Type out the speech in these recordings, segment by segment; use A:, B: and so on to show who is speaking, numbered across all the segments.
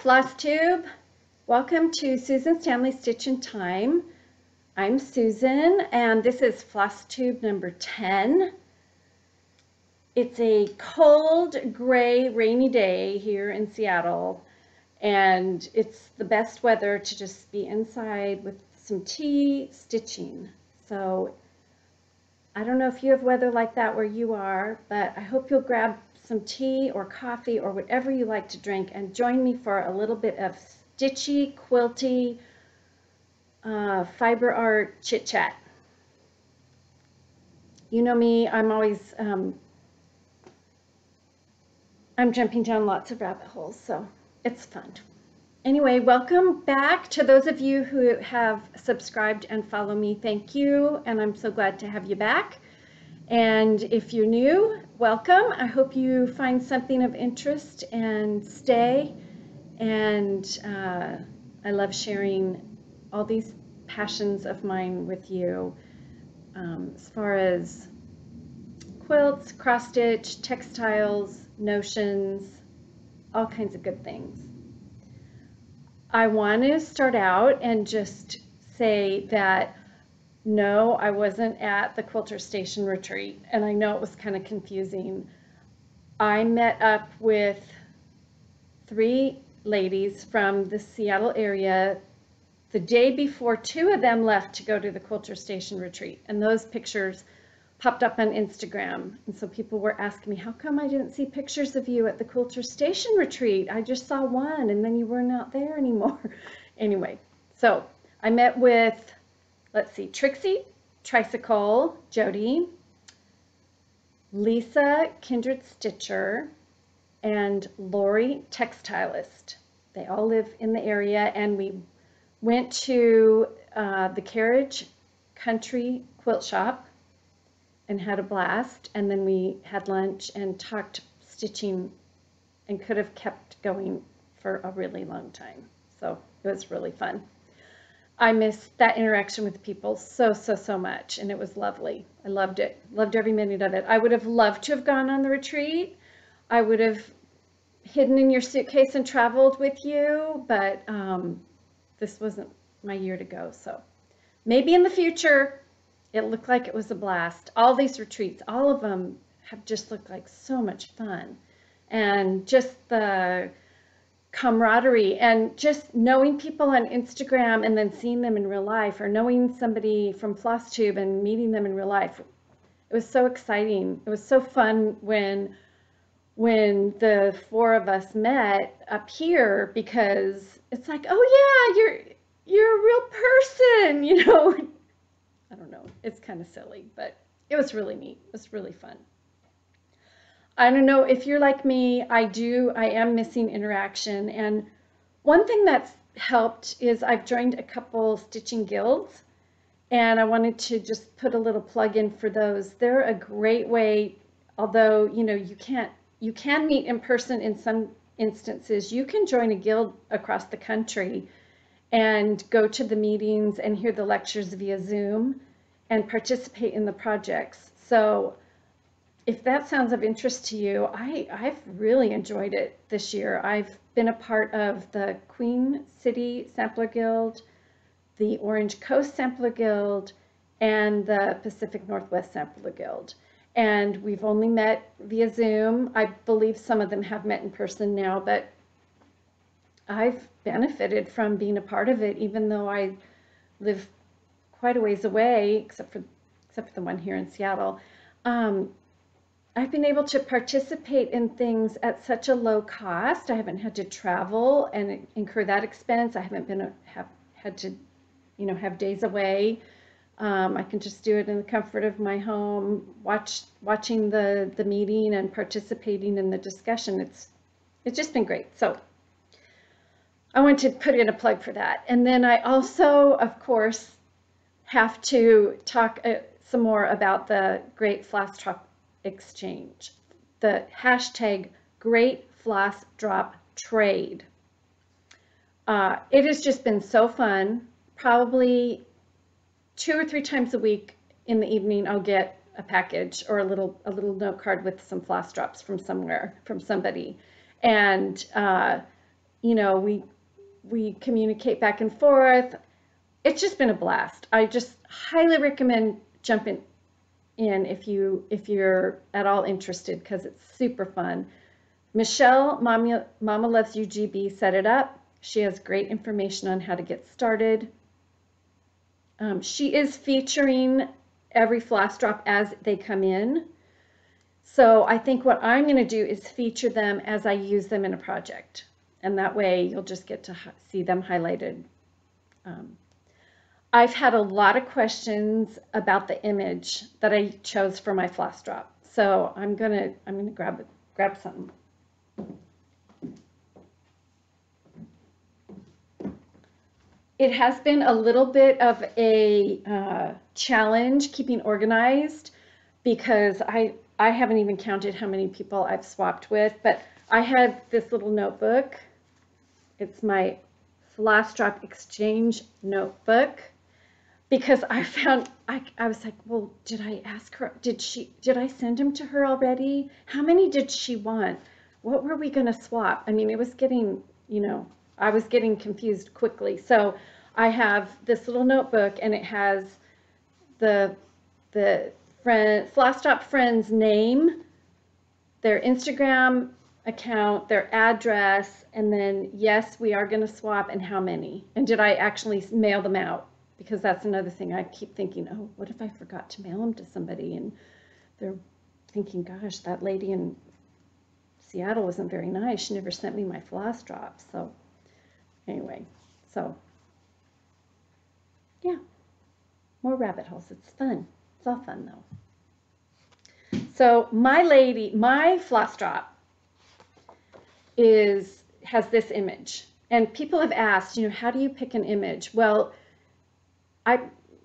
A: Floss Tube. Welcome to Susan's Family Stitch in Time. I'm Susan and this is Floss Tube number 10. It's a cold, gray, rainy day here in Seattle and it's the best weather to just be inside with some tea stitching. So I don't know if you have weather like that where you are, but I hope you'll grab some tea or coffee or whatever you like to drink and join me for a little bit of stitchy, quilty, fiber art chit chat. You know me, I'm always, I'm jumping down lots of rabbit holes, so it's fun. Anyway, welcome back to those of you who have subscribed and follow me. Thank you, and I'm so glad to have you back. And if you're new, welcome. I hope you find something of interest and stay. And I love sharing all these passions of mine with you as far as quilts, cross stitch, textiles, notions, all kinds of good things. I want to start out and just say that no, I wasn't at the Quilter Station retreat, and I know it was kind of confusing. I met up with 3 ladies from the Seattle area the day before 2 of them left to go to the Quilter Station retreat, and those pictures popped up on Instagram, and so people were asking me, how come I didn't see pictures of you at the Quilter Station retreat? I just saw one, and then you were not there anymore. Anyway, so I met with, let's see, Trixie, Tricycle, Jody, Lisa, Kindred Stitcher, and Lori, Textilist. They all live in the area, and we went to the Carriage Country Quilt Shop and had a blast, and then we had lunch and talked stitching and could have kept going for a really long time. So it was really fun. I missed that interaction with people so much, and it was lovely. I loved it. Loved every minute of it. I would have loved to have gone on the retreat. I would have hidden in your suitcase and traveled with you, but this wasn't my year to go. So maybe in the future. It looked like it was a blast. All these retreats, all of them have just looked like so much fun. And just the camaraderie and just knowing people on Instagram and then seeing them in real life, or knowing somebody from FlossTube and meeting them in real life. It was so exciting. It was so fun when the 4 of us met up here, because it's like, oh yeah, you're a real person, you know. I don't know, it's kind of silly, but it was really neat. It was really fun. I don't know if you're like me, I am missing interaction. And one thing that's helped is I've joined a couple stitching guilds, and I wanted to just put a little plug in for those. They're a great way, although, you know, you can meet in person in some instances. You can join a guild across the country and go to the meetings and hear the lectures via Zoom and participate in the projects. So if that sounds of interest to you, I've really enjoyed it this year. I've been a part of the Queen City Sampler Guild, the Orange Coast Sampler Guild, and the Pacific Northwest Sampler Guild. And we've only met via Zoom. I believe some of them have met in person now, but I've benefited from being a part of it, even though I live quite a ways away, except for the one here in Seattle. I've been able to participate in things at such a low cost. I haven't had to travel and incur that expense. I haven't had to, you know, have days away. I can just do it in the comfort of my home, watching the meeting and participating in the discussion. It's just been great. So I want to put in a plug for that. And then I also, of course, have to talk some more about the Great Floss Drop Exchange, the hashtag Great Floss Drop Trade. It has just been so fun. Probably 2 or 3 times a week in the evening, I'll get a package or a little note card with some floss drops from somewhere, from somebody. And you know, we communicate back and forth. It's just been a blast. I just highly recommend jumping in if you're at all interested, because it's super fun. Michelle, Mama Loves You GB, set it up. She has great information on how to get started. She is featuring every floss drop as they come in. So I think what I'm going to do is feature them as I use them in a project. And that way you'll just get to see them highlighted. I've had a lot of questions about the image that I chose for my floss drop. So I'm gonna grab something. It has been a little bit of a challenge keeping organized, because I haven't even counted how many people I've swapped with, but I had this little notebook. It's my floss drop exchange notebook, because I found, I was like, well, did I ask her, did I send him to her already? How many did she want? What were we gonna swap? I mean, it was getting, you know, I was getting confused quickly. So I have this little notebook, and it has the floss drop friend's name, their Instagram account, their address, and then yes, we are gonna swap, and how many, and did I actually mail them out? Because that's another thing I keep thinking, oh, what if I forgot to mail them to somebody? And they're thinking, gosh, that lady in Seattle wasn't very nice. She never sent me my floss drops. So anyway, so yeah, more rabbit holes. It's fun. It's all fun though. So my floss drop has this image. And people have asked, you know, how do you pick an image? Well,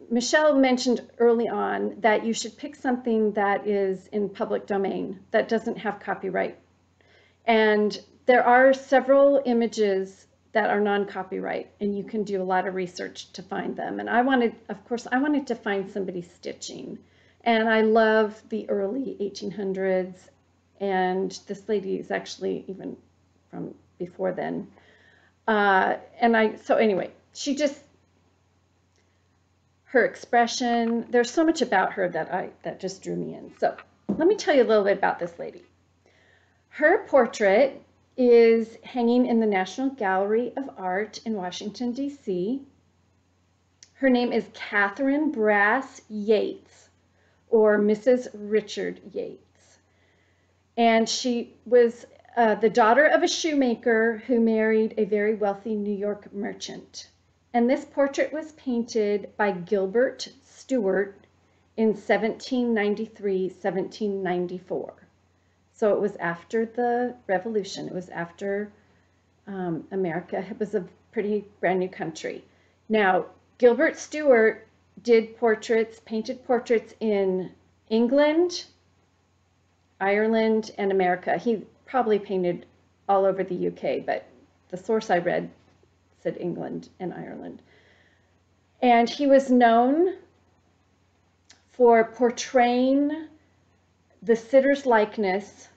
A: Michelle mentioned early on that you should pick something that is in public domain, that doesn't have copyright. And there are several images that are non-copyright, and you can do a lot of research to find them. And I wanted to find somebody stitching. And I love the early 1800s, and this lady is actually even from before then. So anyway, her expression, there's so much about her that just drew me in. So let me tell you a little bit about this lady. Her portrait is hanging in the National Gallery of Art in Washington, D.C. Her name is Catherine Brass Yates, or Mrs. Richard Yates. And she was the daughter of a shoemaker who married a very wealthy New York merchant. And this portrait was painted by Gilbert Stuart in 1793, 1794. So it was after the Revolution. It was after America. It was a pretty brand new country. Now, Gilbert Stuart did painted portraits in England, Ireland, and America. He probably painted all over the UK, but the source I read said England and Ireland. And he was known for portraying the sitter's likeness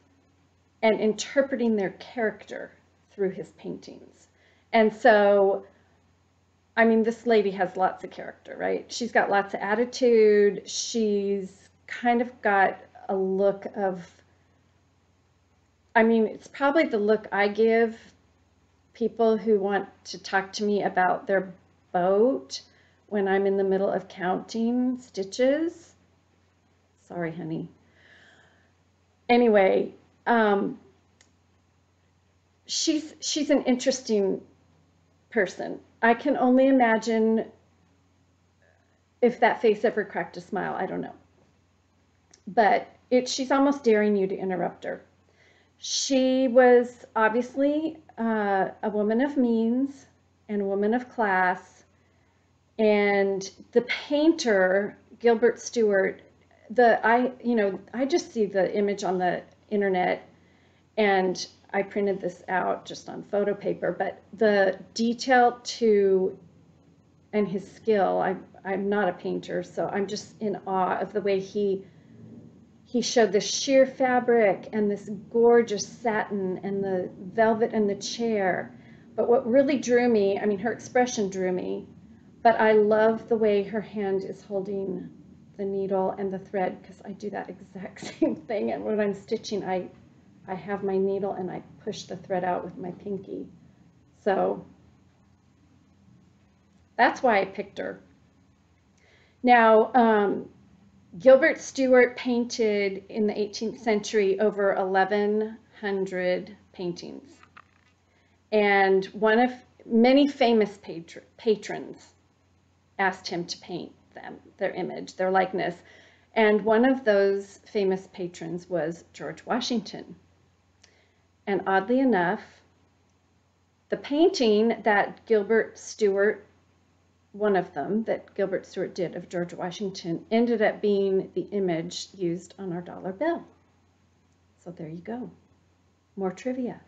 A: and interpreting their character through his paintings. And so, I mean, this lady has lots of character, right? She's got lots of attitude. She's kind of got a look of, I mean, it's probably the look I give people who want to talk to me about their boat when I'm in the middle of counting stitches. Sorry, honey. Anyway, she's an interesting person. I can only imagine if that face ever cracked a smile. I don't know. But she's almost daring you to interrupt her. She was obviously a woman of means and a woman of class. And the painter, Gilbert Stuart, I just see the image on the internet, and I printed this out just on photo paper, but the detail and his skill, I'm not a painter, so I'm just in awe of the way he showed this sheer fabric and this gorgeous satin and the velvet and the chair. But what really drew me, I mean, her expression drew me, but I love the way her hand is holding the needle and the thread, because I do that exact same thing. And when I'm stitching, I have my needle and I push the thread out with my pinky. So that's why I picked her. Now, Gilbert Stuart painted in the 18th century over 1,100 paintings. And one of many famous patrons asked him to paint them, their image, their likeness. And one of those famous patrons was George Washington. And oddly enough, the painting that Gilbert Stuart, one of them that Gilbert Stuart did of George Washington, ended up being the image used on our dollar bill. So there you go. More trivia.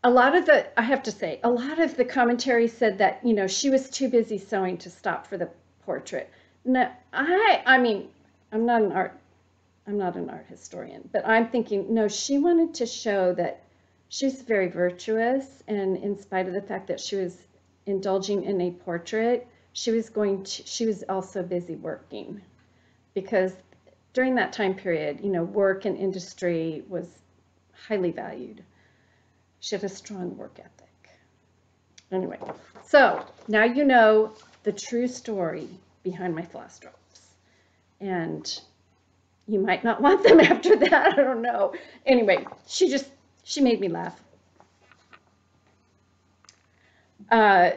A: I have to say, a lot of the commentary said that, you know, she was too busy sewing to stop for the portrait. No, I mean, I'm not an art historian, but I'm thinking, no, she wanted to show that she's very virtuous, and in spite of the fact that she was indulging in a portrait, she was also busy working, because during that time period, you know, work and industry was highly valued. She had a strong work ethic. Anyway, so now you know the true story behind my floss drops. And you might not want them after that, I don't know. Anyway, she made me laugh. I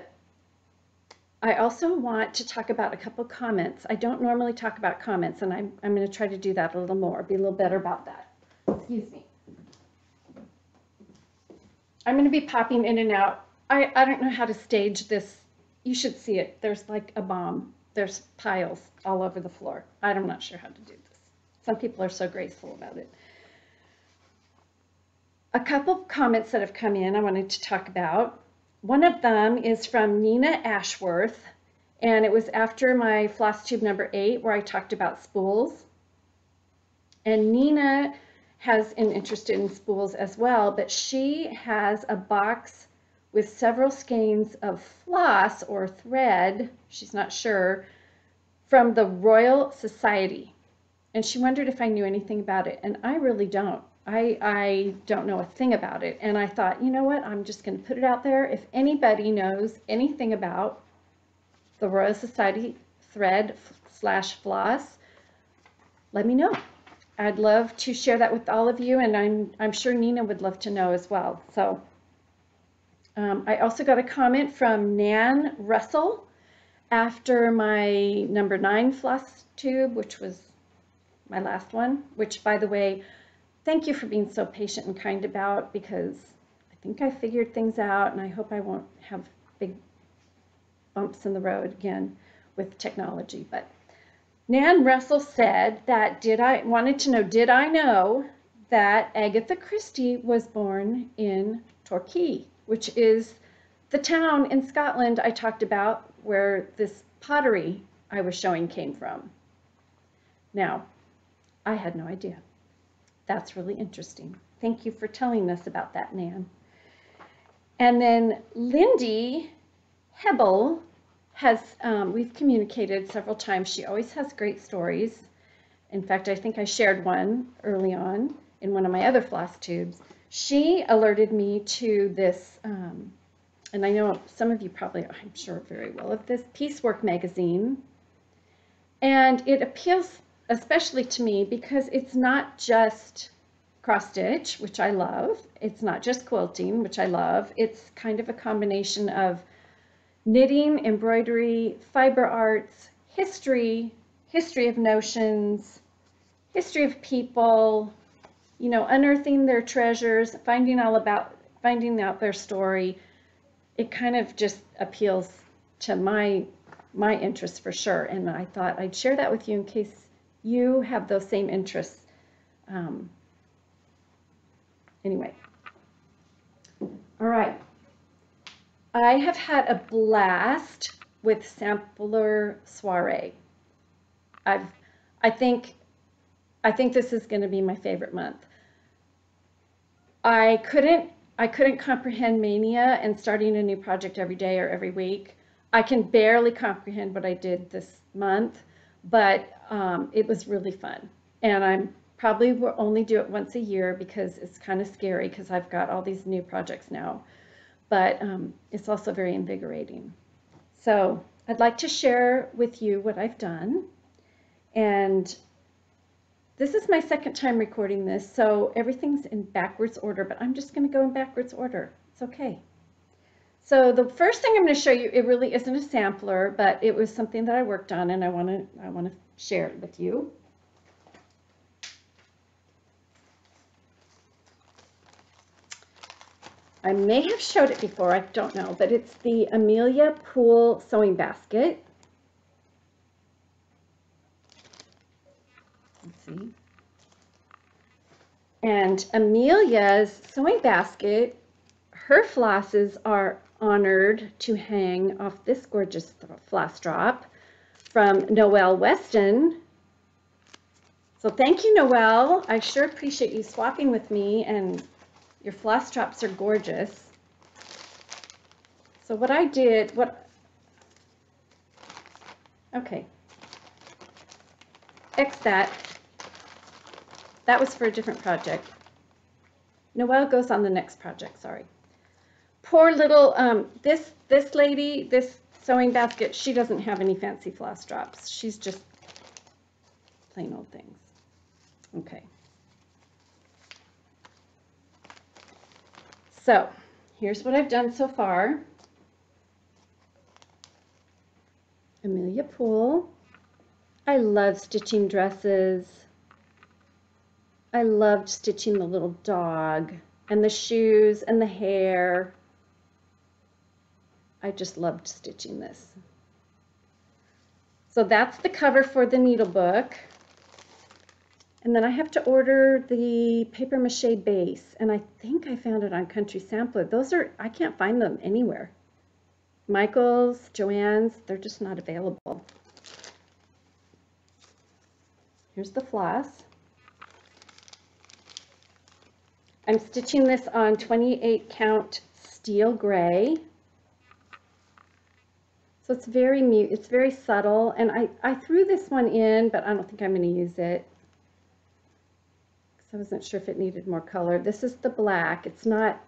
A: also want to talk about a couple comments. I don't normally talk about comments, and I'm going to try to do that a little more, be a little better about that. Excuse me. I'm going to be popping in and out. I don't know how to stage this. You should see it. There's like a bomb. There's piles all over the floor. I'm not sure how to do this. Some people are so graceful about it. A couple of comments that have come in I wanted to talk about. One of them is from Nina Ashworth, and it was after my floss tube number 8 where I talked about spools. And Nina has an interest in spools as well, but she has a box with several skeins of floss or thread, she's not sure, from the Royal Society. And she wondered if I knew anything about it, and I really don't. I don't know a thing about it, and I thought, you know what, I'm just going to put it out there. If anybody knows anything about the Royal Society thread/floss, let me know. I'd love to share that with all of you, and I'm sure Nina would love to know as well. So I also got a comment from Nan Russell after my number 9 floss tube, which was my last one, which, by the way, thank you for being so patient and kind about, because I think I figured things out, and I hope I won't have big bumps in the road again with technology. But Nan Russell said that did I know that Agatha Christie was born in Torquay, which is the town in Scotland I talked about where this pottery I was showing came from. Now, I had no idea. That's really interesting. Thank you for telling us about that, Nan. And then Lindy Hebel has, we've communicated several times. She always has great stories. In fact, I think I shared one early on in one of my other floss tubes. She alerted me to this, and I know some of you probably, I'm sure very well of this, Piecework Magazine. And it appeals especially to me because it's not just cross stitch, which I love. It's not just quilting, which I love. It's kind of a combination of knitting, embroidery, fiber arts, history of notions, history of people, you know, unearthing their treasures, finding out their story. It kind of just appeals to my interests for sure. And I thought I'd share that with you in case you have those same interests. Anyway, all right. I have had a blast with Sampler Soiree. I think this is going to be my favorite month. I couldn't comprehend mania and starting a new project every day or every week. I can barely comprehend what I did this month, but it was really fun. And I'm probably will only do it once a year because it's kind of scary because I've got all these new projects now. But it's also very invigorating. So I'd like to share with you what I've done. And this is my second time recording this, so everything's in backwards order, but I'm just going to go in backwards order. It's okay. So the first thing I'm going to show you, it really isn't a sampler, but it was something that I worked on, and I want to share it with you. I may have showed it before, I don't know, but it's the Amelia Pool sewing basket. Let's see. And Amelia's sewing basket, her flosses are honored to hang off this gorgeous floss drop from Noelle Weston. So thank you, Noelle. I sure appreciate you swapping with me, and your floss drops are gorgeous. So what I did, okay, X that. That was for a different project. Noelle goes on the next project, sorry. Poor little, this lady, this sewing basket, she doesn't have any fancy floss drops. She's just plain old things. Okay. So here's what I've done so far. Amelia Pool. I love stitching dresses. I loved stitching the little dog and the shoes and the hair. I just loved stitching this. So that's the cover for the needle book. And then I have to order the paper mache base, and I think I found it on Country Sampler. Those are, I can't find them anywhere. Michael's, Joann's, they're just not available. Here's the floss. I'm stitching this on 28 count steel gray. So it's very mute, it's very subtle, and I threw this one in, but I don't think I'm going to use it. I wasn't sure if it needed more color. This is the black. It's not,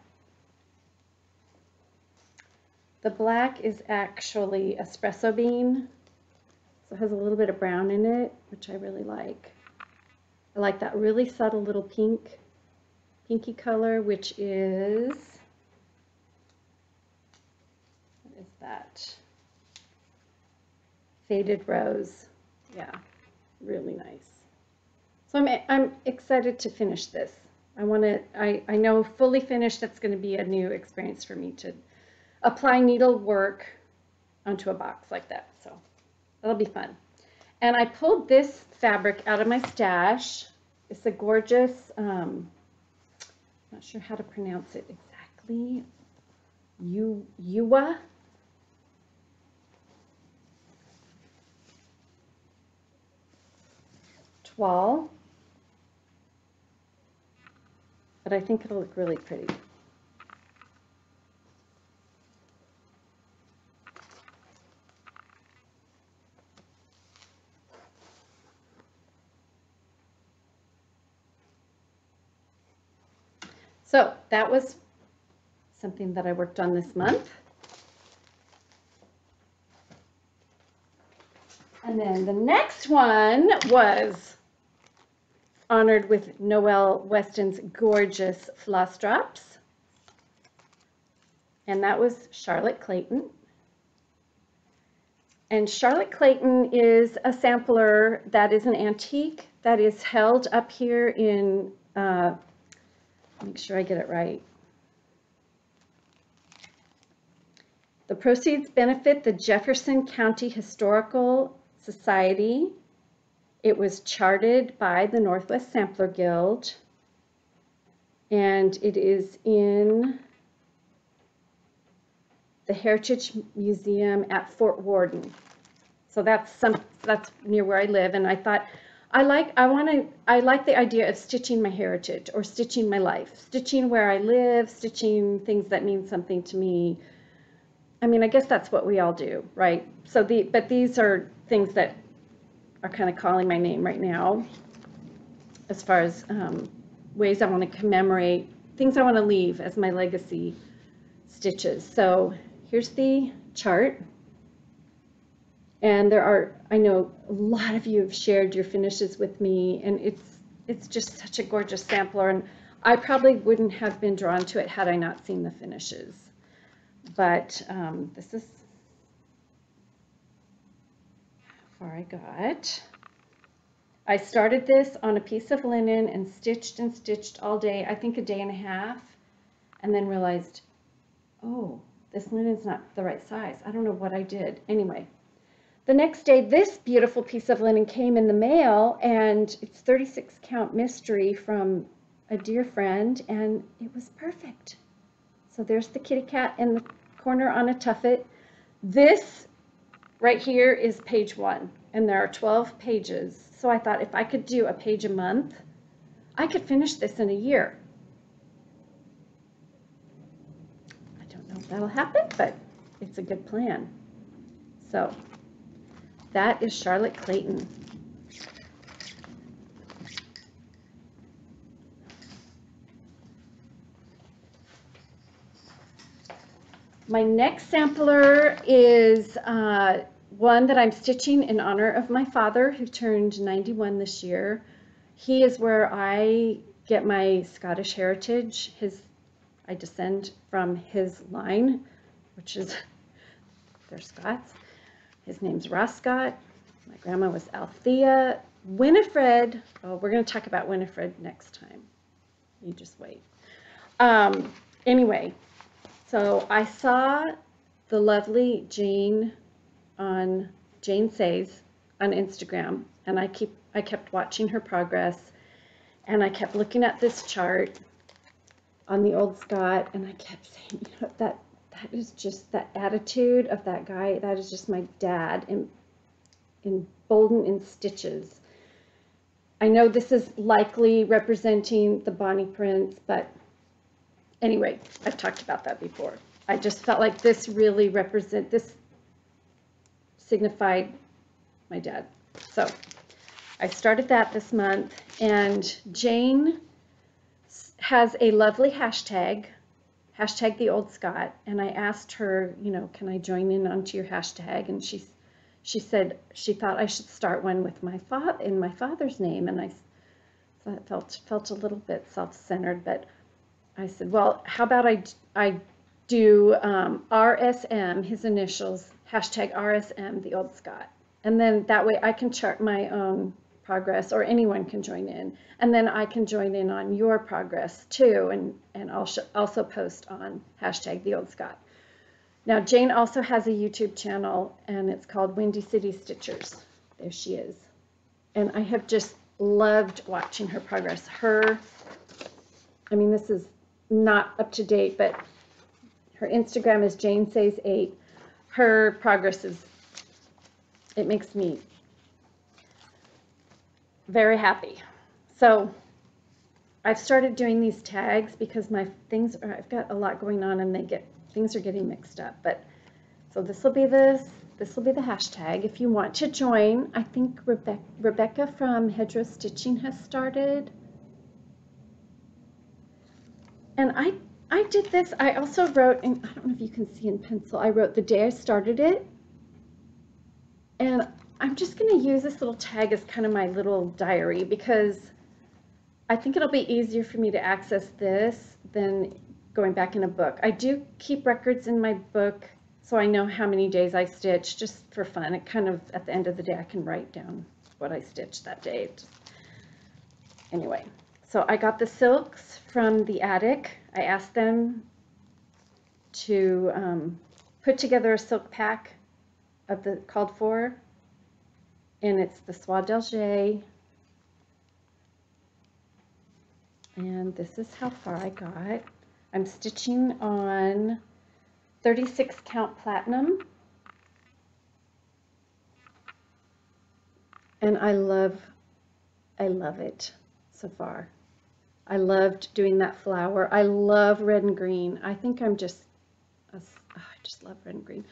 A: the black is actually espresso bean. So it has a little bit of brown in it, which I really like. I like that really subtle little pinky color, which is, what is that? Faded rose. Yeah, really nice. So I'm excited to finish this. I know fully finished, that's going to be a new experience for me to apply needlework onto a box like that. So that'll be fun. And I pulled this fabric out of my stash. It's a gorgeous, not sure how to pronounce it exactly, Uwa. Toile. But I think it'll look really pretty. So that was something that I worked on this month. And then the next one was honored with Noelle Weston's gorgeous floss drops. And that was Charlotte Clayton. And Charlotte Clayton is a sampler that is an antique that is held up here in, make sure I get it right. The proceeds benefit the Jefferson County Historical Society. It was charted by the Northwest Sampler Guild, and it is in the Heritage Museum at Fort Worden. So that's near where I live, and I thought I like the idea of stitching my heritage or stitching my life, stitching where I live, stitching things that mean something to me. I mean, I guess that's what we all do, right? But these are things that are kind of calling my name right now, as far as ways I want to commemorate, things I want to leave as my legacy stitches. So here's the chart. And I know a lot of you have shared your finishes with me, and it's just such a gorgeous sampler, and I probably wouldn't have been drawn to it had I not seen the finishes. But this is how far I got. I started this on a piece of linen and stitched all day, I think a day and a half, and then realized, oh, this linen's not the right size. I don't know what I did. Anyway. The next day, this beautiful piece of linen came in the mail, and it's 36 count mystery from a dear friend, and it was perfect. So there's the kitty cat in the corner on a tuffet. This right here is page 1, and there are 12 pages. So I thought if I could do a page a month, I could finish this in a year. I don't know if that'll happen, but it's a good plan. So that is Charlotte Clayton. My next sampler is one that I'm stitching in honor of my father, who turned 91 this year. He is where I get my Scottish heritage. I descend from his line, which is, they're Scots. His name's Scot. My grandma was Althea. Winifred, oh, we're going to talk about Winifred next time. You just wait. Anyway, so I saw the lovely Jane Says on Instagram, and I kept watching her progress, and I kept looking at this chart on the old Scot, and I kept saying, you know, that is just that attitude of that guy. That is just my dad emboldened in stitches. I know this is likely representing the Bonnie Prince, but anyway, I've talked about that before. I just felt like this really signified my dad. So I started that this month, and Jane has a lovely hashtag the old Scot, and I asked her, you know, can I join in onto your hashtag? And she said she thought I should start one with my father's name, and I felt a little bit self-centered, but I said, well, how about I do RSM, his initials, hashtag RSM the old Scot, and then that way I can chart my own progress, or anyone can join in, and then I can join in on your progress too, and I'll also post on hashtag the old Scot. Now Jane also has a YouTube channel, and it's called Windy City Stitchers. There she is, and I have just loved watching her progress. I mean, this is not up to date, but her Instagram is Jane Says 8. Her progress it makes me very happy. So I've started doing these tags because I've got a lot going on, and things are getting mixed up. But so this will be the hashtag. If you want to join, I think Rebecca from Hedgerow Stitching has started. And I did this. I also wrote, and I don't know if you can see in pencil, I wrote the day I started it. And I'm just going to use this little tag as kind of my little diary, because I think it'll be easier for me to access this than going back in a book. I do keep records in my book, so I know how many days I stitch, just for fun. It kind of, at the end of the day, I can write down what I stitched that day. Anyway, so I got the silks from the attic. I asked them to put together a silk pack of the called for, and it's the Soie d'Alger, and this is how far I got. I'm stitching on 36 count platinum, and I love I love it so far. I loved doing that flower. I love red and green. I think I just love red and green.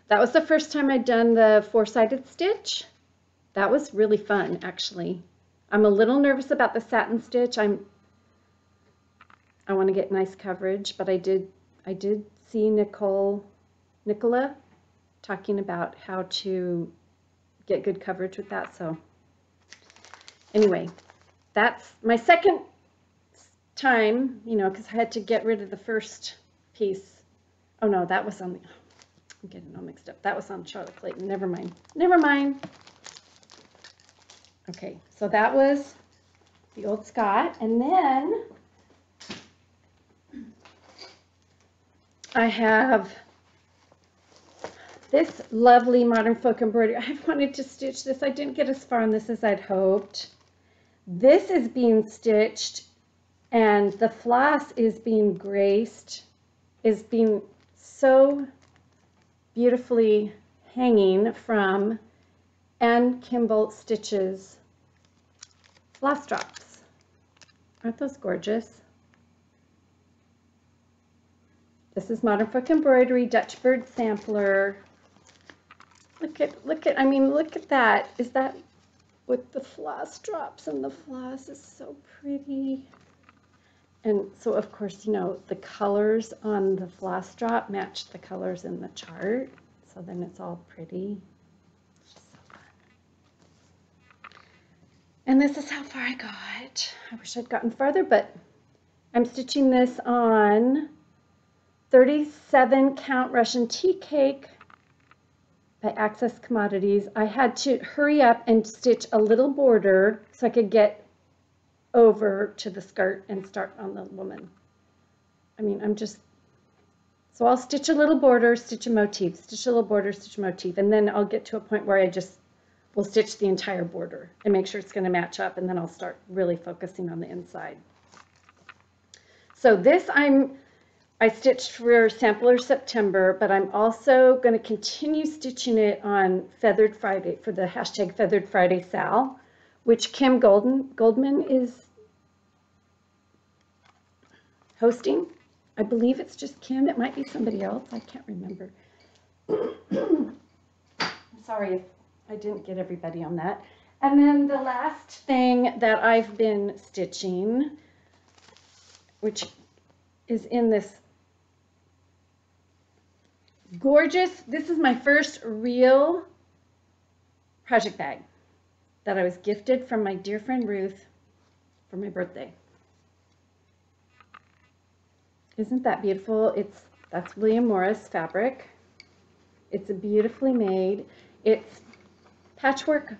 A: That was the first time I'd done the four-sided stitch. That was really fun, actually. I'm a little nervous about the satin stitch. I want to get nice coverage, but I did see Nicola talking about how to get good coverage with that. So anyway, that's my second time, you know, because I had to get rid of the first piece. Oh no, that was on the, I'm getting all mixed up. That was on Charlotte Clayton. Never mind. Never mind. Okay, so that was the old Scot. And then I have this lovely modern folk embroidery. I've wanted to stitch this. I didn't get as far on this as I'd hoped. This is being stitched and the floss is being graced, is being so beautifully hanging from Ann Kimball Stitches floss drops. Aren't those gorgeous? This is Modern Folk Embroidery Dutch Bird Sampler. Look at, I mean, look at that. Is that with the floss drops, and the floss is so pretty. And so, of course, you know, the colors on the floss drop match the colors in the chart. So then it's all pretty. It's just so fun. And this is how far I got. I wish I'd gotten farther, but I'm stitching this on 37 count Russian tea cake by Access Commodities. I had to hurry up and stitch a little border so I could get over to the skirt and start on the woman. I mean, so I'll stitch a little border, stitch a motif, stitch a little border, stitch a motif, and then I'll get to a point where I just will stitch the entire border and make sure it's going to match up, and then I'll start really focusing on the inside. So this I stitched for Sampler September, but I'm also going to continue stitching it on Feathered Friday for the hashtag Feathered Friday Sal, which Kim Goldman is hosting. I believe it's just Kim. It might be somebody else. I can't remember. I'm sorry if I didn't get everybody on that. And then the last thing that I've been stitching, which is in this gorgeous, this is my first real project bag that I was gifted from my dear friend Ruth for my birthday. Isn't that beautiful? That's William Morris fabric. It's a beautifully made. It's patchwork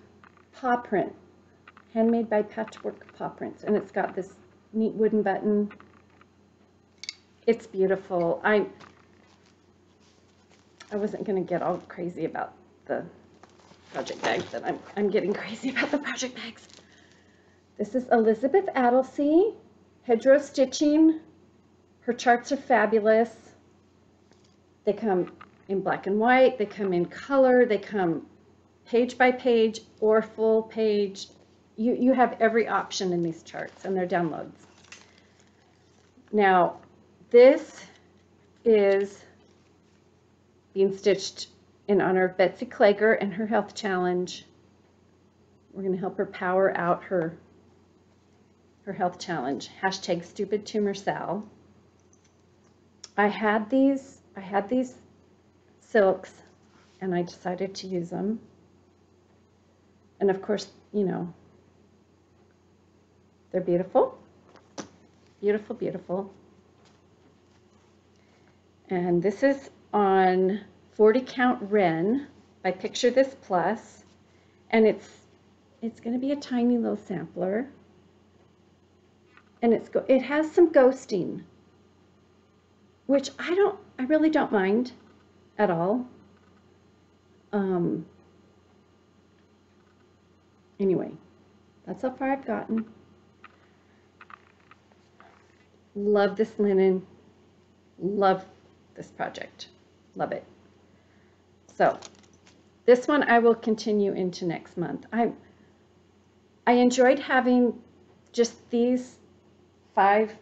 A: paw print, handmade by Patchwork Paw Prints, and it's got this neat wooden button. It's beautiful. I wasn't going to get all crazy about the project bags, but I'm getting crazy about the project bags. This is Elizabeth Adelsey, hedgerow stitching. Her charts are fabulous. They come in black and white, they come in color, they come page by page or full page. You have every option in these charts, and they're downloads. Now, this is being stitched in honor of Betsy Klager and her health challenge. We're going to help her power out her health challenge. Hashtag stoopidtumorsal. I had these silks, and I decided to use them. And of course, you know, they're beautiful. Beautiful, beautiful. And this is on 40 count Wren by Picture This Plus, and it's going to be a tiny little sampler, and it has some ghosting, which I really don't mind at all. Anyway, that's how far I've gotten. Love this linen. Love this project. Love it. So this one I will continue into next month. I I enjoyed having just these 5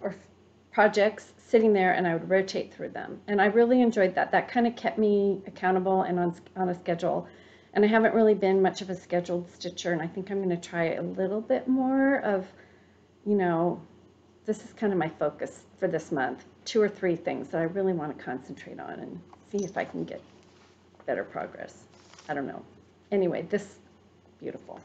A: projects sitting there, and I would rotate through them. And I really enjoyed that. That kind of kept me accountable and on a schedule. And I haven't really been much of a scheduled stitcher, and I think I'm going to try a little bit more of, you know, this is kind of my focus for this month, 2 or 3 things that I really want to concentrate on and see if I can get better progress. I don't know. Anyway, this beautiful.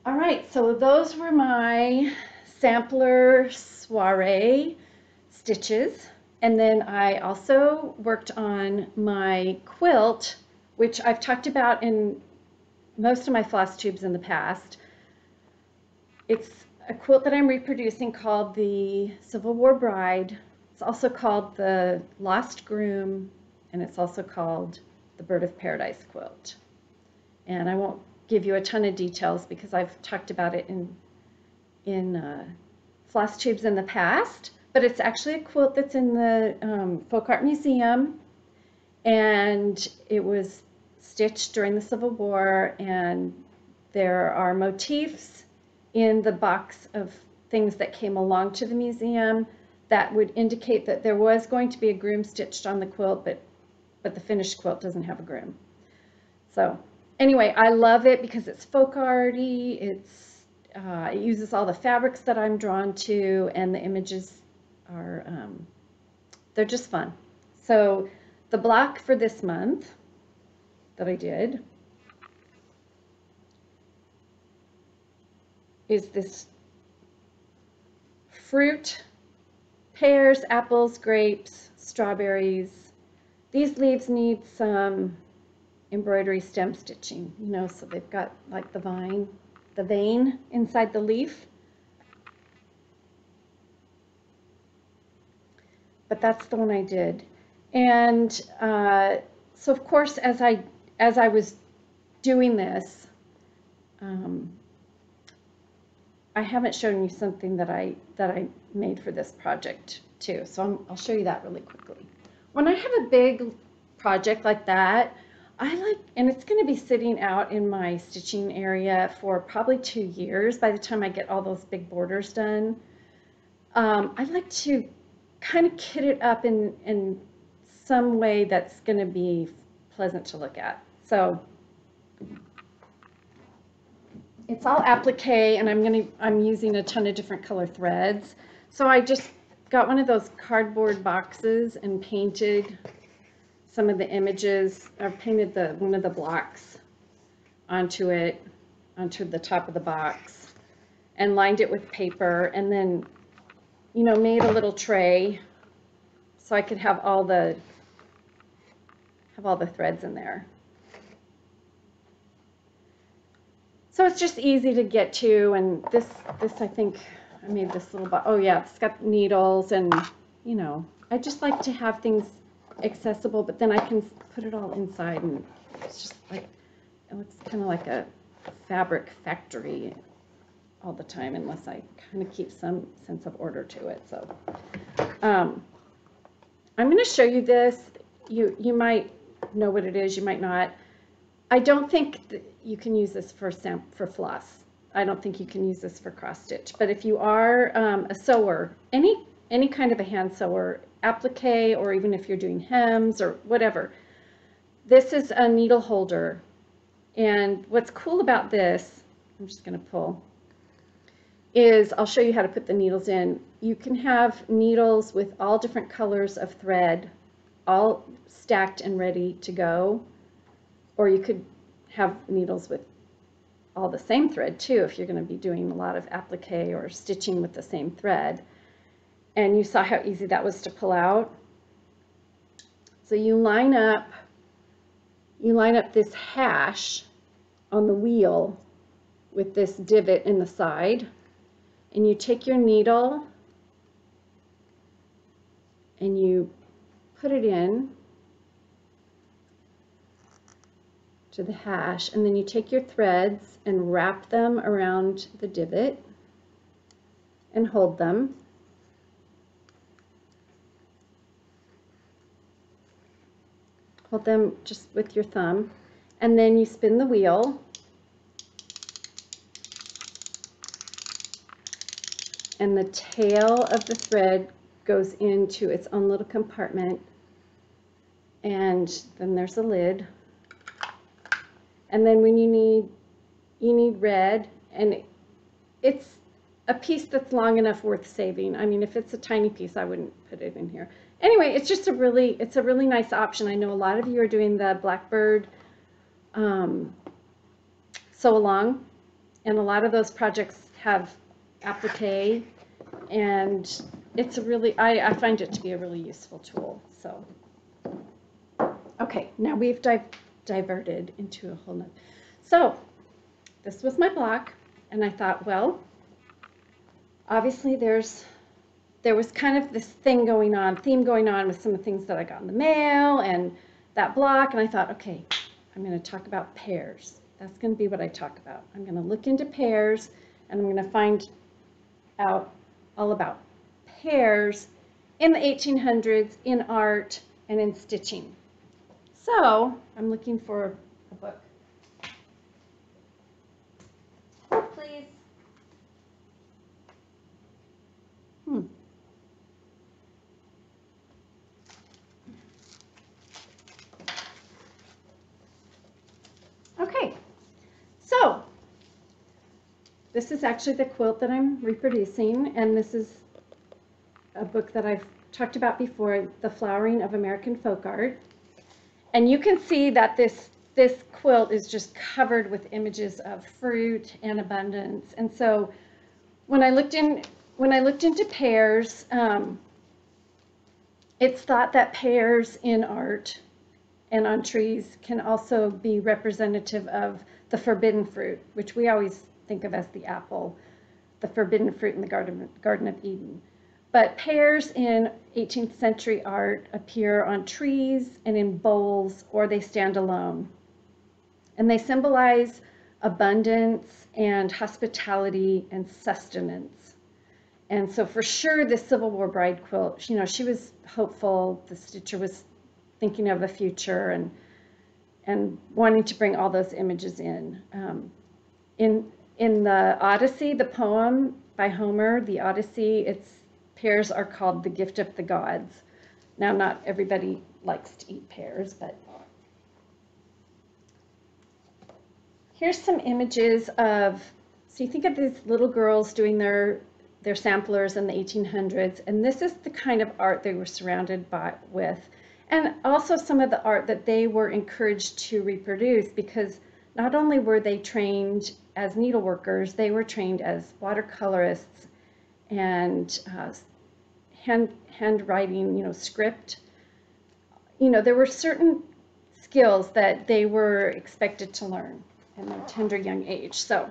A: All right, so those were my sampler soiree stitches. And then I also worked on my quilt, which I've talked about in most of my floss tubes in the past. It's a quilt that I'm reproducing called the Civil War Bride. It's also called the Lost Groom, and it's also called the Bird of Paradise quilt. And I won't give you a ton of details because I've talked about it in floss tubes in the past, but it's actually a quilt that's in the Folk Art Museum, and it was stitched during the Civil War, and there are motifs in the box of things that came along to the museum that would indicate that there was going to be a groom stitched on the quilt, but the finished quilt doesn't have a groom. So anyway, I love it because it's folk arty. It uses all the fabrics that I'm drawn to, and the images are they're just fun. So the block for this month that I did is this fruit, pears, apples, grapes, strawberries. These leaves need some embroidery stem stitching, you know, so they've got like the vein inside the leaf. But that's the one I did. And so of course, as I was doing this, I haven't shown you something that I made for this project too. So I'll show you that really quickly. When I have a big project like that, and it's going to be sitting out in my stitching area for probably 2 years by the time I get all those big borders done. I like to kind of kit it up in some way that's going to be pleasant to look at. So it's all applique, and I'm using a ton of different color threads. So I just got one of those cardboard boxes and painted some of the images. I've painted one of the blocks onto the top of the box, and lined it with paper, and then, you know, made a little tray so I could have all the threads in there. So it's just easy to get to, and this I think I made this little box. Oh yeah, it's got needles, and you know, I just like to have things accessible, but then I can put it all inside, and it's just like, it looks kind of like a fabric factory all the time, unless I kind of keep some sense of order to it. So I'm going to show you this. You might know what it is, you might not. I don't think that you can use this for floss. I don't think you can use this for cross stitch. But if you are a sewer, any kind of a hand sewer, applique, or even if you're doing hems or whatever, this is a needle holder. And what's cool about this, I'm just going to pull, is I'll show you how to put the needles in. You can have needles with all different colors of thread, all stacked and ready to go. Or you could have needles with all the same thread too, if you're going to be doing a lot of applique or stitching with the same thread. And you saw how easy that was to pull out. So you line up this hash on the wheel with this divot in the side, and you take your needle and you put it in to the hash, and then you take your threads and wrap them around the divot and hold them. Hold them just with your thumb, and then you spin the wheel, and the tail of the thread goes into its own little compartment, and then there's a lid. And then when you need red, and it's a piece that's long enough worth saving. I mean, if it's a tiny piece, I wouldn't put it in here. Anyway, it's just a really nice option. I know a lot of you are doing the Blackbird sew along, and a lot of those projects have applique, and it's a really, I find it to be a really useful tool. So, okay, now we've diverted into a whole nother. So, this was my block, and I thought, well, obviously there was kind of this theme going on with some of the things that I got in the mail and that block, and I thought, okay, I'm going to talk about pears. That's going to be what I talk about. I'm going to look into pears, and I'm going to find out all about pears in the 1800s, in art, and in stitching. So, I'm looking for a book. Please. Okay, so this is actually the quilt that I'm reproducing, and this is a book that I've talked about before, The Flowering of American Folk Art. And you can see that this quilt is just covered with images of fruit and abundance. And so when I looked into pears, it's thought that pears in art and on trees can also be representative of the forbidden fruit, which we always think of as the apple, the forbidden fruit in the Garden of Eden. But pears in 18th century art appear on trees and in bowls, or they stand alone. And they symbolize abundance and hospitality and sustenance. And so for sure, the Civil War bride quilt, she was hopeful. The stitcher was thinking of the future and wanting to bring all those images in. In the Odyssey, the poem by Homer, the Odyssey, pears are called the gift of the gods. Now, not everybody likes to eat pears, but here's some images of, so you think of these little girls doing their samplers in the 1800s, and this is the kind of art they were surrounded with. And also some of the art that they were encouraged to reproduce, because not only were they trained as needleworkers, they were trained as watercolorists and handwriting, script. There were certain skills that they were expected to learn in their tender young age. So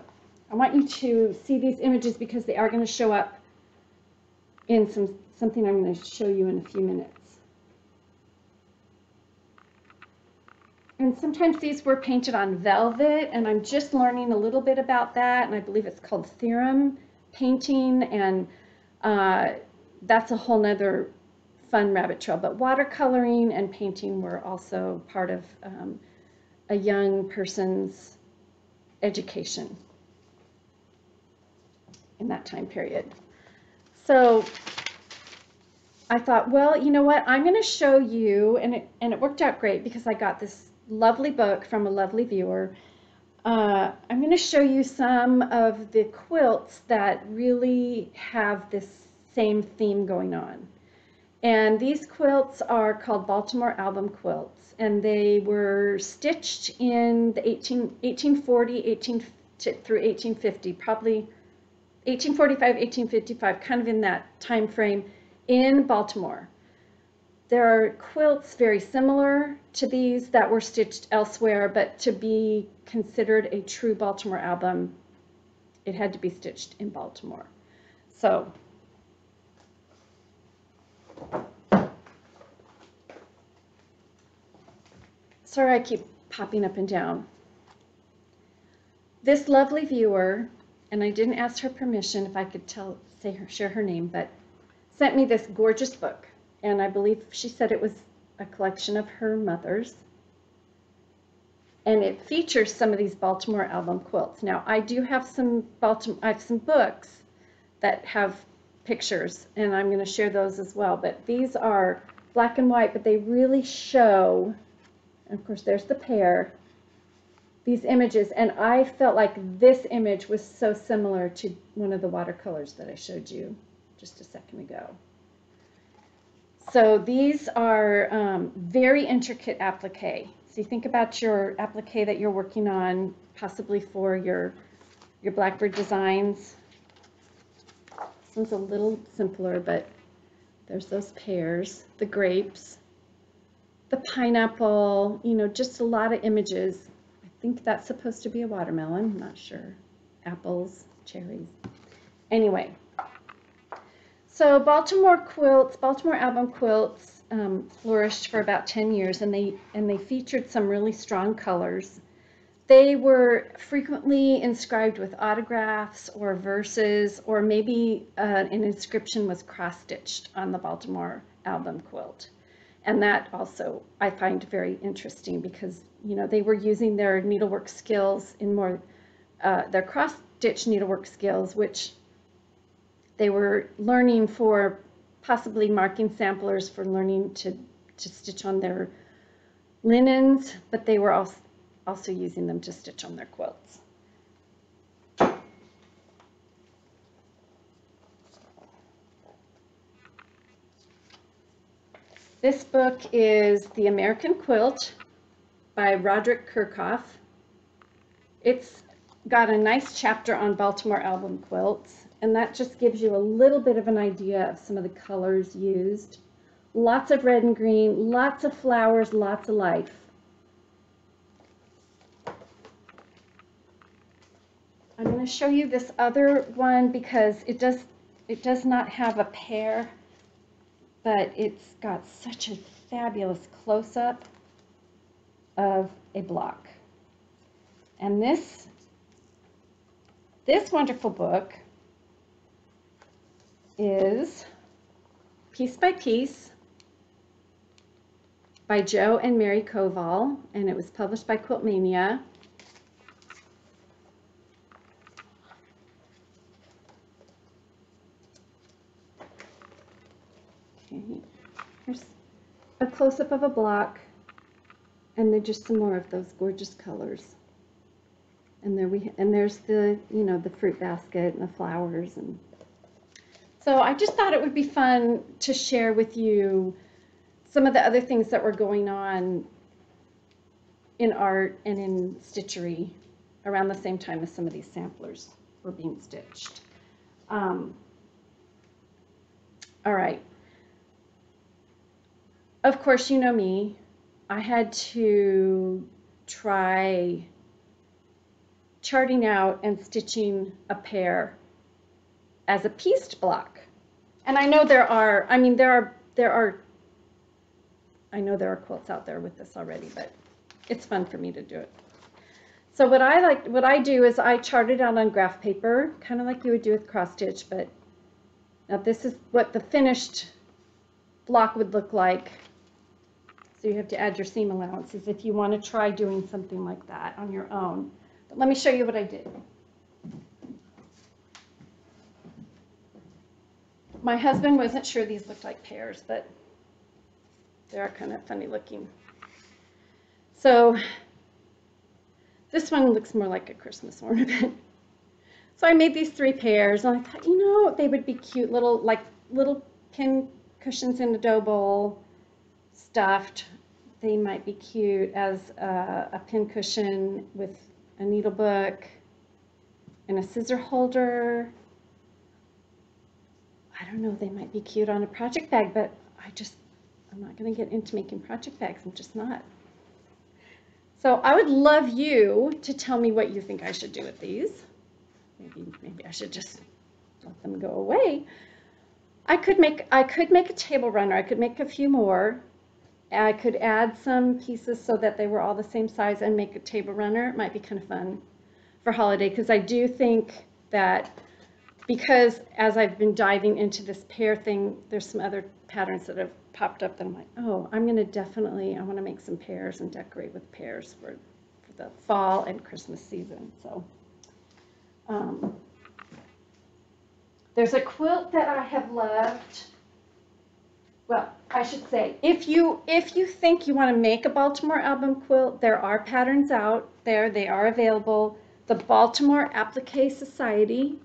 A: I want you to see these images because they are going to show up in something I'm going to show you in a few minutes. And sometimes these were painted on velvet, and I'm just learning a little bit about that, and I believe it's called theorem painting, and that's a whole nother fun rabbit trail. But watercoloring and painting were also part of a young person's education in that time period. So I thought, well, you know what, I'm going to show you, and it worked out great because I got this lovely book from a lovely viewer. I'm going to show you some of the quilts that really have this same theme going on. And these quilts are called Baltimore album quilts, and they were stitched in the 1840 through 1850, probably 1845, 1855, kind of in that time frame in Baltimore. There are quilts very similar to these that were stitched elsewhere, but to be considered a true Baltimore album, it had to be stitched in Baltimore. So, sorry I keep popping up and down. This lovely viewer, and I didn't ask her permission if I could share her name, but sent me this gorgeous book. And I believe she said it was a collection of her mother's. And it features some of these Baltimore album quilts. Now, I do have some books that have pictures, and I'm going to share those as well. But these are black and white, but they really show, and of course there's the pear, these images, and I felt like this image was so similar to one of the watercolors that I showed you just a second ago. So these are very intricate applique. So you think about your applique that you're working on, possibly for your Blackbird designs. This one's a little simpler, but there's those pears, the grapes, the pineapple, you know, just a lot of images. I think that's supposed to be a watermelon, I'm not sure. Apples, cherries. Anyway, so Baltimore album quilts flourished for about 10 years, and they featured some really strong colors. They were frequently inscribed with autographs or verses, or maybe an inscription was cross-stitched on the Baltimore album quilt. And that also I find very interesting because, you know, they were using their needlework skills in more, their cross-stitch needlework skills, which they were learning for possibly marking samplers for learning to stitch on their linens, but they were also using them to stitch on their quilts. This book is The American Quilt by Roderick Kirchhoff. It's got a nice chapter on Baltimore album quilts, and that just gives you a little bit of an idea of some of the colors used. Lots of red and green, lots of flowers, lots of life. I'm going to show you this other one because it does not have a pear, but it's got such a fabulous close-up of a block. And this wonderful book is Piece by Piece by Joe and Mary Koval, and it was published by Quiltmania. Okay, here's a close-up of a block, and then just some more of those gorgeous colors. And there's the, you know, the fruit basket and the flowers. And so I just thought it would be fun to share with you some of the other things that were going on in art and in stitchery around the same time as some of these samplers were being stitched. All right. Of course, you know me. I had to try charting out and stitching a pear as a pieced block. And I know there are quilts out there with this already, but it's fun for me to do it. So what I do is I chart it out on graph paper, kind of like you would do with cross stitch, but now this is what the finished block would look like. So you have to add your seam allowances if you want to try doing something like that on your own. But let me show you what I did. My husband wasn't sure these looked like pears, but they are kind of funny looking. So this one looks more like a Christmas ornament. So I made these 3 pairs, and I thought, you know, they would be cute little pin cushions in a dough bowl, stuffed. They might be cute as a pin cushion with a needle book and a scissor holder. I don't know, they might be cute on a project bag, but I'm not going to get into making project bags. I'm just not. So I would love you to tell me what you think I should do with these. Maybe I should just let them go away. I could make a table runner. I could make a few more. I could add some pieces so that they were all the same size and make a table runner. It might be kind of fun for holiday, because I do think that, because as I've been diving into this pear thing, there's some other patterns that have popped up that I'm like, oh, I want to make some pears and decorate with pears for the fall and Christmas season. So There's a quilt that I have loved. Well, I should say, if you think you want to make a Baltimore album quilt, there are patterns out there. They are available. The Baltimore Applique Society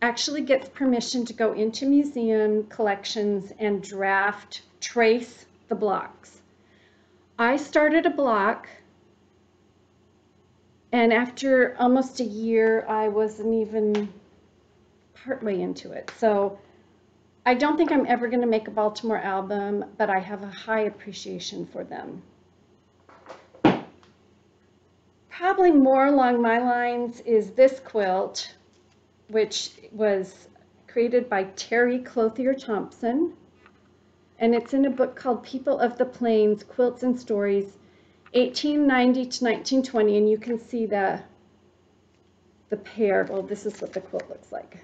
A: actually gets permission to go into museum collections and trace the blocks. I started a block, and after almost a year, I wasn't even partway into it. So I don't think I'm ever going to make a Baltimore album, but I have a high appreciation for them. Probably more along my lines is this quilt, which was created by Terry Clothier Thompson, and it's in a book called People of the Plains, Quilts and Stories, 1890 to 1920, and you can see the pear. Well, this is what the quilt looks like.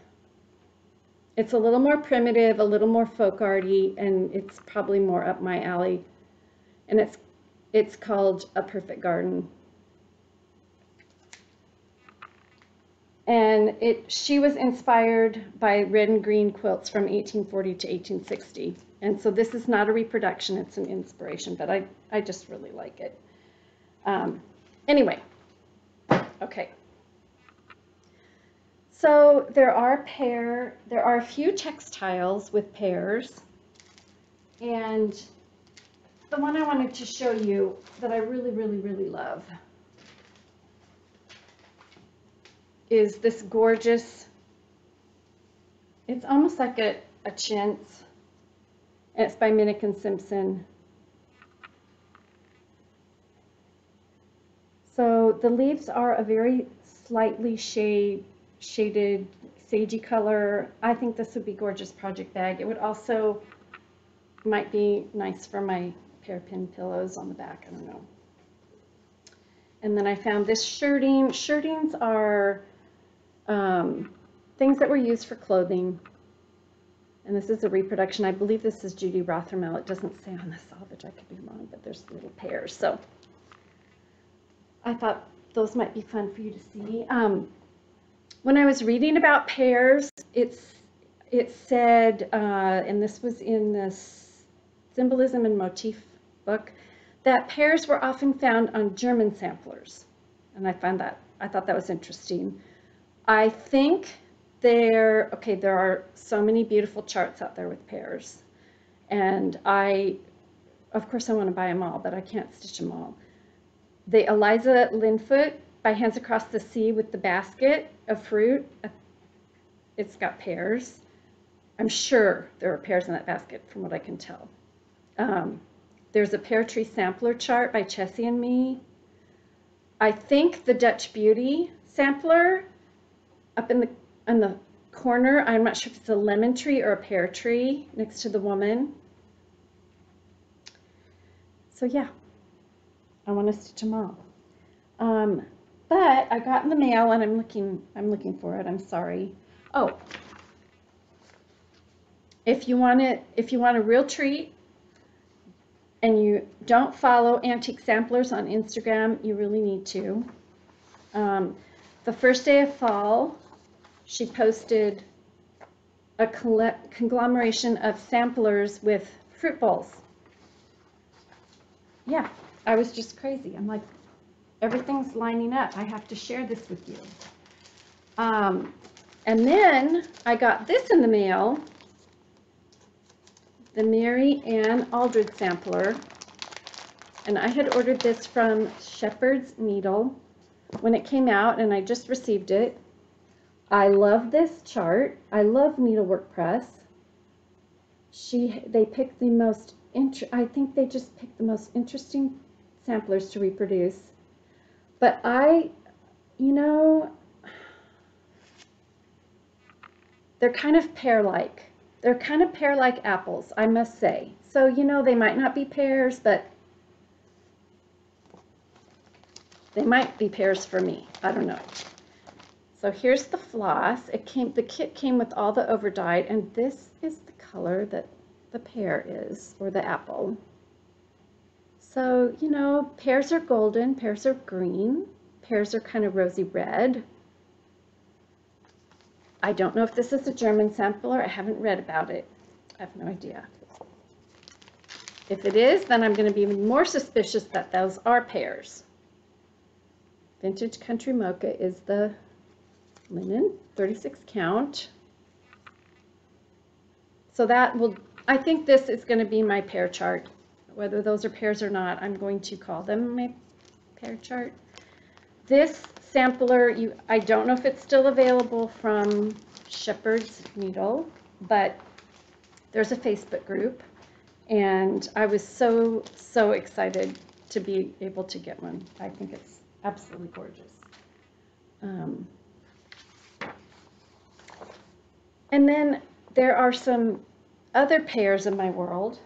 A: It's a little more primitive, a little more folk arty, and it's probably more up my alley. And it's called A Perfect Garden. And she was inspired by red and green quilts from 1840 to 1860. And so this is not a reproduction, it's an inspiration, but I just really like it. Anyway, okay. So there are a few textiles with pears, and the one I wanted to show you that I really, really, really love is this gorgeous, it's almost like a chintz, and it's by Minnick and Simpson. So the leaves are a very slightly shaded sagey color. I think this would be gorgeous project bag. It would also might be nice for my hairpin pillows on the back. I don't know. And then I found this shirting. Shirtings are things that were used for clothing. And this is a reproduction. I believe this is Judy Rothermel. It doesn't say on the selvage. I could be wrong, but there's little pears. So I thought those might be fun for you to see. When I was reading about pears, it said, and this was in this Symbolism and Motif book, that pears were often found on German samplers. And I thought that was interesting. I think there are so many beautiful charts out there with pears. And of course I want to buy them all, but I can't stitch them all. The Eliza Linfoot by Hands Across the Sea with the basket of fruit, it's got pears. I'm sure there are pears in that basket from what I can tell. There's a pear tree sampler chart by Chessie and me. I think the Dutch Beauty sampler up in the corner, I'm not sure if it's a lemon tree or a pear tree next to the woman. So yeah, I want to stitch them all. But I got in the mail, and I'm looking for it. I'm sorry. Oh, if you want a real treat, and you don't follow Antique Samplers on Instagram, you really need to. The first day of fall, she posted a conglomeration of samplers with fruit bowls. Yeah, I was just crazy. I'm like, everything's lining up. I have to share this with you. And then I got this in the mail, the Mary Ann Aldridge sampler. And I had ordered this from Shepherd's Needle when it came out, and I just received it. I love this chart. I love Needlework Press. They picked the most, I think they just picked the most interesting samplers to reproduce. But they're kind of pear-like. They're kind of pear-like apples, I must say. So, they might not be pears, but they might be pears for me. I don't know. So here's the floss. The kit came with all the overdyed, and this is the color that the pear is, or the apple. So, pears are golden, pears are green, pears are kind of rosy red. I don't know if this is a German sampler. I haven't read about it. I have no idea. If it is, then I'm going to be more suspicious that those are Pears. Vintage Country Mocha is the linen, 36 count. So that will, I think this is going to be my pear chart. Whether those are pears or not, I'm going to call them my pear chart. This sampler, I don't know if it's still available from Shepherd's Needle, but there's a Facebook group, and I was so excited to be able to get one. I think it's absolutely gorgeous. And then there are some other pears in my world,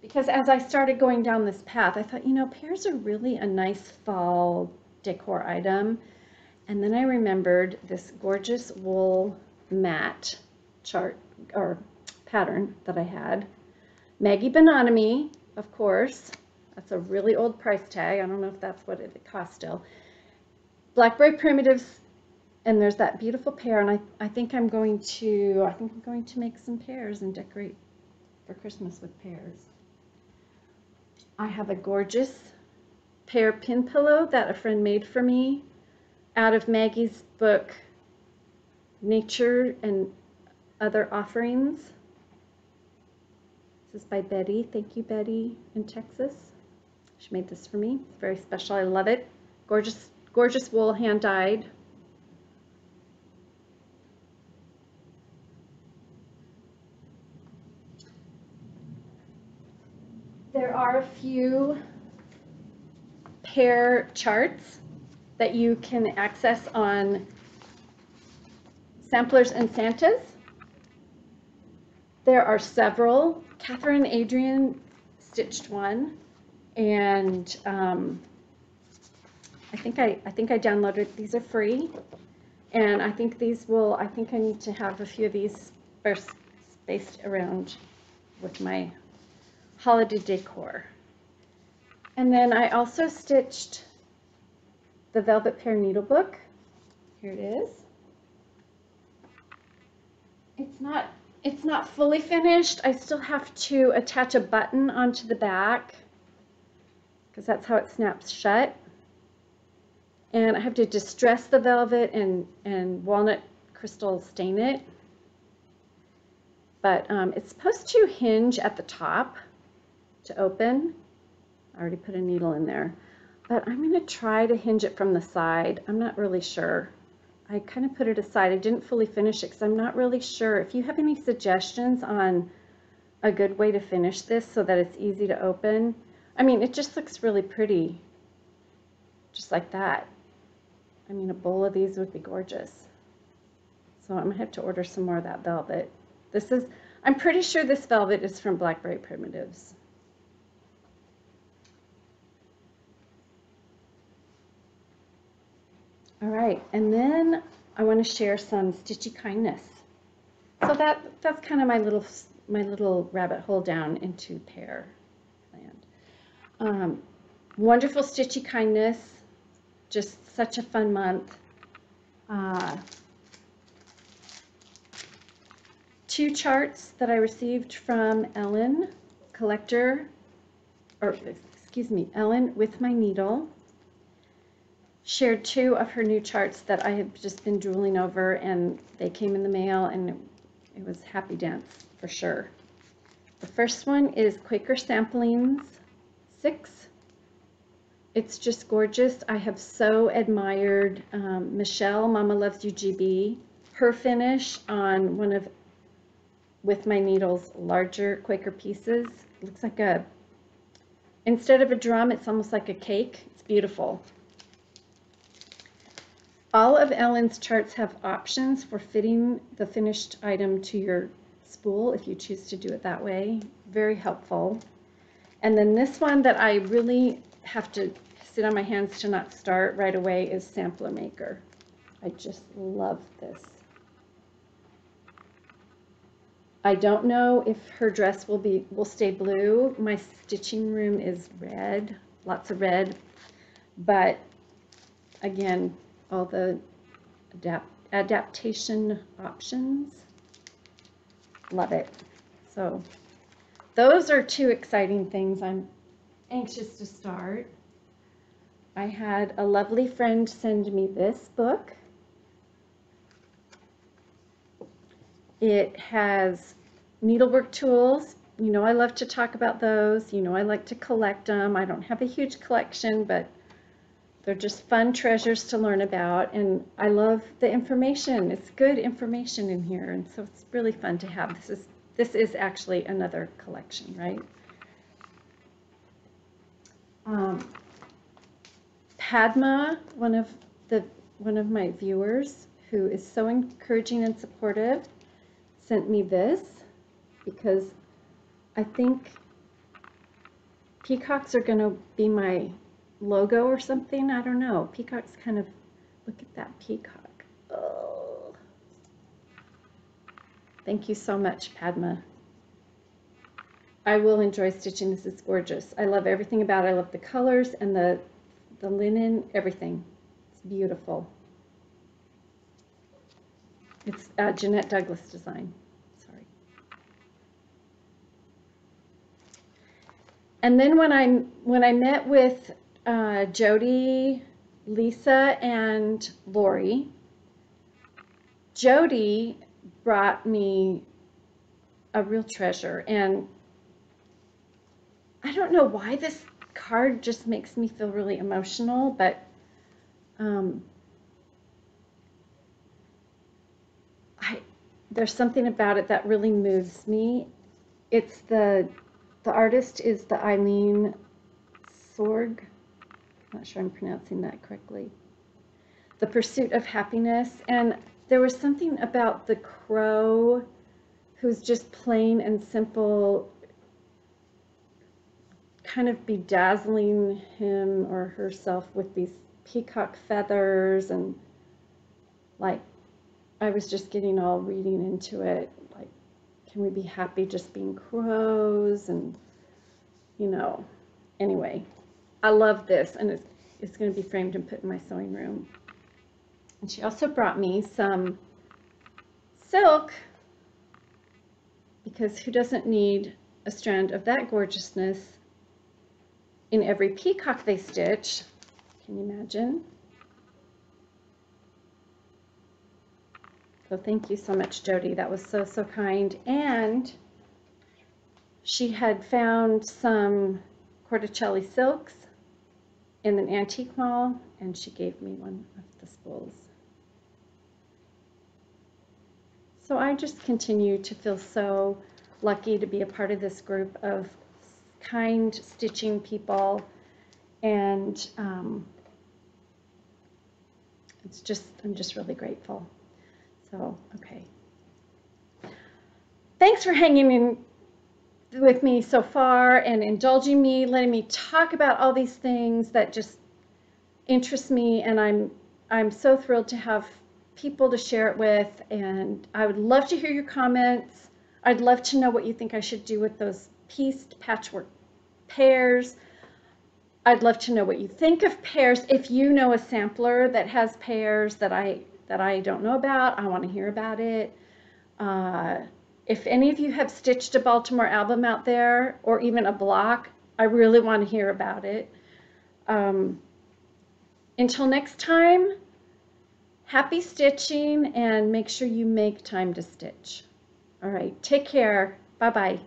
A: because as I started going down this path, I thought, you know, pears are really a nice fall decor item. And then I remembered this gorgeous wool mat chart or pattern that I had. Maggie Bononomy, of course. That's a really old price tag. I don't know if that's what it costs still. Blackberry Primitives, and there's that beautiful pear, and I think I'm going to make some pears and decorate for Christmas with pears. I have a gorgeous pear pin pillow that a friend made for me out of Maggie's book, Nature and Other Offerings. This is by Betty. Thank you, Betty, in Texas. She made this for me. It's very special. I love it. Gorgeous, gorgeous wool, hand dyed. There are a few pear charts that you can access on Samplers and Santas. There are several. Catherine Adrian stitched one, and I think I downloaded. These are free, and I think these will. I think I need to have a few of these spaced around with my holiday decor. And then I also stitched the Velvet Pear Needle Book. Here it is. It's not fully finished. I still have to attach a button onto the back because that's how it snaps shut. And I have to distress the velvet and walnut crystal stain it. But it's supposed to hinge at the top to open. I already put a needle in there, but I'm going to try to hinge it from the side. I'm not really sure. I kind of put it aside. I didn't fully finish it because I'm not really sure. If you have any suggestions on a good way to finish this so that it's easy to open. I mean, it just looks really pretty, just like that. I mean, a bowl of these would be gorgeous. So I'm going to have to order some more of that velvet. I'm pretty sure this velvet is from Blackberry Primitives. All right, and then I want to share some stitchy kindness. So that's kind of my little rabbit hole down into pear land. Wonderful stitchy kindness, just such a fun month. 2 charts that I received from Ellen, Ellen with my needle. Shared 2 of her new charts that I have just been drooling over, and they came in the mail, and it was happy dance for sure. The first one is Quaker Samplings 6. It's just gorgeous. I have so admired Michelle, Mama Loves You GB, her finish on one of With My Needle's larger Quaker pieces. It looks like instead of a drum, it's almost like a cake. It's beautiful. All of Ellen's charts have options for fitting the finished item to your spool if you choose to do it that way. Very helpful. And then this one that I really have to sit on my hands to not start right away is Sampler Maker. I just love this. I don't know if her dress will stay blue. My stitching room is red, lots of red, but again, all the adaptation options. Love it. So those are two exciting things I'm anxious to start. I had a lovely friend send me this book. It has needlework tools. You know, I love to talk about those. You know, I like to collect them. I don't have a huge collection, but they're just fun treasures to learn about. And I love the information. It's good information in here. And so it's really fun to have. This is actually another collection, right? Padma, one of my viewers who is so encouraging and supportive, sent me this because I think peacocks are going to be my logo or something. I don't know. Peacocks kind of, look at that peacock. Oh. Thank you so much, Padma. I will enjoy stitching. This is gorgeous. I love everything about it. I love the colors and the linen, everything. It's beautiful. It's Jeanette Douglas design. Sorry. And then when I met with Jody, Lisa, and Lori, Jody brought me a real treasure, and I don't know why this card just makes me feel really emotional, but there's something about it that really moves me. It's the artist is the Eileen Sorg. I'm not sure I'm pronouncing that correctly. The Pursuit of Happiness. And there was something about the crow who's just plain and simple, kind of bedazzling him or herself with these peacock feathers, and like I was just getting all reading into it, like, can we be happy just being crows? And you know, anyway, I love this, and it's going to be framed and put in my sewing room. And she also brought me some silk, because who doesn't need a strand of that gorgeousness in every peacock they stitch? Can you imagine? So thank you so much, Jody. That was so, so kind. And she had found some Corticelli silks in an antique mall, and she gave me one of the spools. So I just continue to feel so lucky to be a part of this group of kind stitching people, and I'm just really grateful. So, okay. Thanks for hanging in with me so far and indulging me, letting me talk about all these things that just interest me, and I'm so thrilled to have people to share it with, and I would love to hear your comments. I'd love to know what you think I should do with those pieced patchwork pears. I'd love to know what you think of pears. If you know a sampler that has pears that I don't know about, I want to hear about it. If any of you have stitched a Baltimore album out there, or even a block, I really want to hear about it. Until next time, happy stitching, and make sure you make time to stitch. All right, take care. Bye-bye.